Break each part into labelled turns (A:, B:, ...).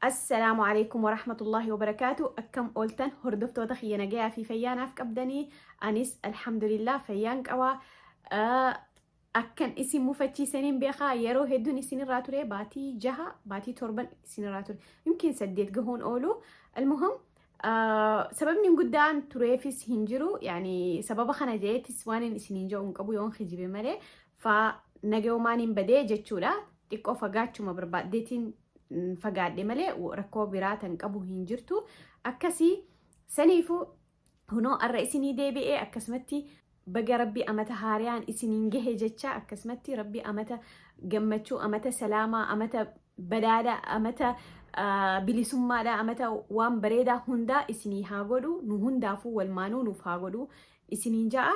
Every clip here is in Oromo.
A: السلام عليكم ورحمة الله وبركاته. أكم أولتن هردفت وتخينا جاء في فيان أفك أبدني أنيس الحمد لله فيان كوا أكن اسم مفتشي سنين بيخا يرو هدون اسم الراتوري باتي جها باتي توربن اسم الراتوري يمكن سديت جهون أولو. المهم سبب من قدام تريفس هنجرو يعني سبب خنا جيت سوان اسنين جو أبو يوم خجيب ملي فنجو مانين بدي جتشولا تيكو فقاتشو مبربادتين fagaadhe malee rakkoo biraatan qabu hin jirtu. Akkasii saniifuu hunoo arra isinii deebi'ee akkasumatti baga rabbii amata haariyaan isiniin gahe jecha akkasumatti rabbii amata gammachuu amata salaamaa amata badhaadhaa amata bilisummaadhaa amata waan bareedaa hundaa isinii haa godhu nu hundaafuu walmaanuu nuuf haa godhu isiniin ja'a.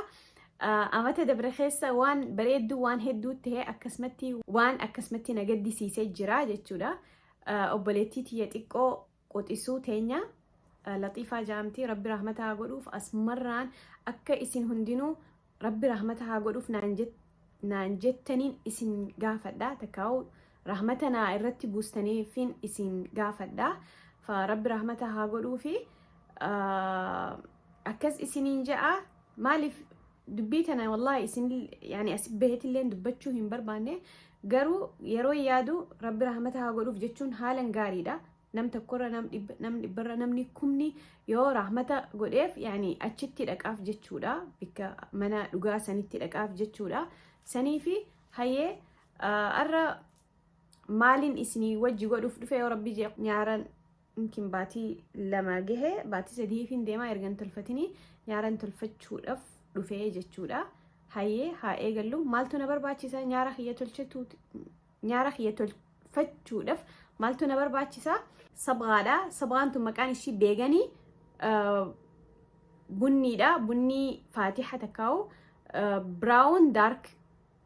A: Amata dabre keessa waan bareedduu waan hedduu ta'e akkasumatti waan akkasumatti na gaddisiisee jira jechuudha. Obboleettii tiyya xiqqoo quxisuu teenya laxiifaa jaamtii rabbi rahmata haa godhuuf asmarraan akka isin hundinuu rabbi rahmata haa godhuuf naan jettaniin isin gaafadha. Takkaa'u rahmata naa irratti buustaniifin isin gaafadha. Fa rabbi rahmata haa godhuufi akkas isiniin ja'a. Maaliif dubbii tana wallahi isin yani as baheetillee dubbachuu hin barbaanne garuu yeroo yaadu rabbi rahmata haa godhuuf jechuun haalan gaariidha. Nam tokkorra nam dhibbarra namni kumni yoo rahmata godheef yani achitti dhaqaaf jechuudha. Bikka mana dhugaa sanitti dhaqaaf jechuudha. Saniifi hayyee arra maalin isinii wajji godhuuf dhufe yoo rabbi nyaaran yookiin baatii lama gahe baatii sadiifin deemaa ergan tolfatanii nyaaran tolfachuudhaaf dhufee jechuudha. Hayyee haa eegallu maaltu na barbaachisa nyaara kiyya tolfachuudhaaf maaltu na barbaachisa sabgaadha. Sabgaan tun maqaan ishii beeganii bunniidha. Bunnii faatiha takkaa'u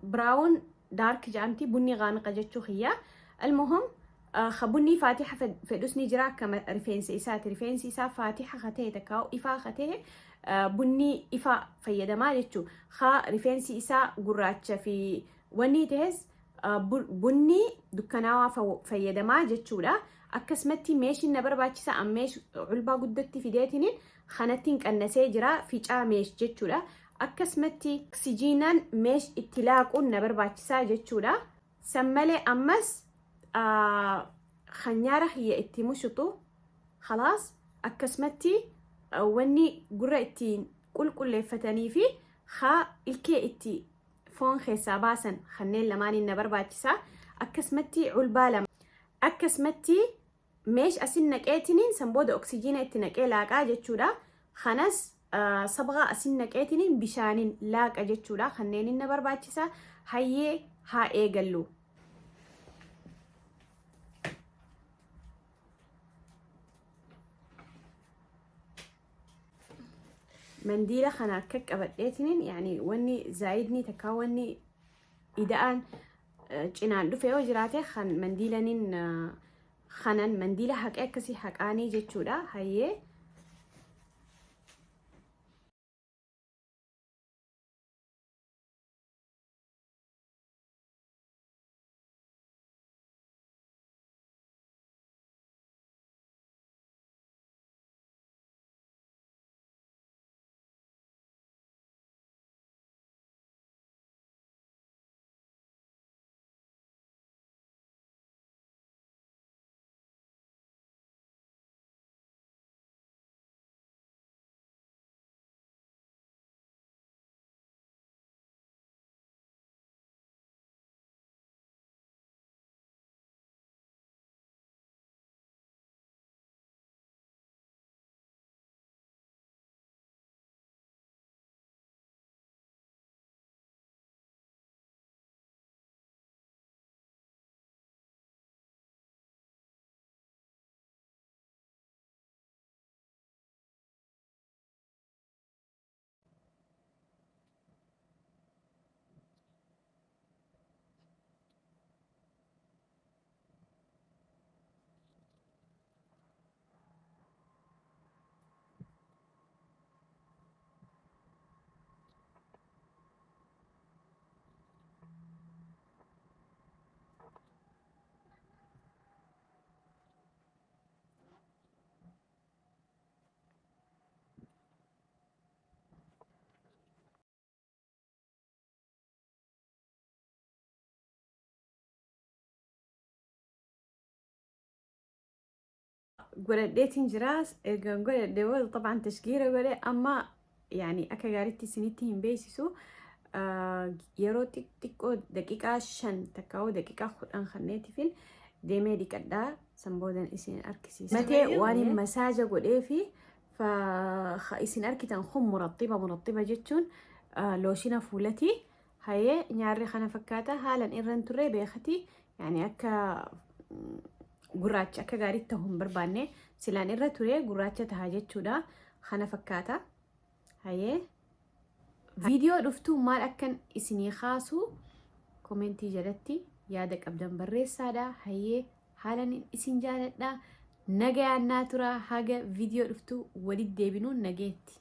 A: براون دارك جامتي بني غامقة جتشو خيا. المهم خبني فاتحة فدوسني جرا كما رفين سيسات فاتحة خته تكاو إفا خته بني إفا فيدا ما جتشو خا رفين سيسا قراتش في وني تهز بني دكناوا فيدا ما جتشو لا أكسمتي ماشي النبر باتشسا أم ماش علبا قدتي في ديتين خانتين كأنسي جرا في جا ماش جتشو لا akkasumatti oksijiinaan meesh itti laaquun na barbaachisaa jechuudha. Sammalee ammas nyaara kiyya itti mushutu khalaas akkasumatti wanni gurra ittiin qulqulleeffatanii fi ilkee itti foon keessaa baasan kanneen lamaaniin na barbaachisaa. Akkasumatti culbaa lama akkasumatti meesh asin naqeetiniin san booda oksijiina itti naqee laaqaa jechuudha. Kanas sabgaa asin naqeetiniin bishaanin laaqa jechuudha. Kanneen na barbaachisa. Hayyee haa eegallu. Mandiila kana akka qabadheetiniin yani wanni zaayidni takkaa wanni ida'aan cinaan dhufe yoo jiraate kan mandiilaniin kanan mandiila haqee akkasii haqaanii jechuudha. Hayyee قرديتين جراس قردي طبعا تشكيرة قردي أما يعني أكا قاريتي سنتين بيسيسو يرو تك تكو دقيقة شن تكاو دقيقة خدان خنيتي فين ديمي دي كدا سنبودن إسين أركسيس متى واني مساجة قردي في إسين أركتن خم مرطبة جتشون لوشينا فولتي هاي نياري خانا فكاتا هالا إرن تري بيختي يعني أكا gurraacha akka gaariitti ta'uu hin barbaanne silaan irra ture gurraacha tahaa jechuudha kana fakkaata hayee viidiyoo dhuftuu maal akkan isinii kaasu komentii jalatti yaada qabdan barreessaadha hayee haalan isin jaaladha nagayaan naa tura haga viidiyoo dhuftuu walitti deebinuun nageetti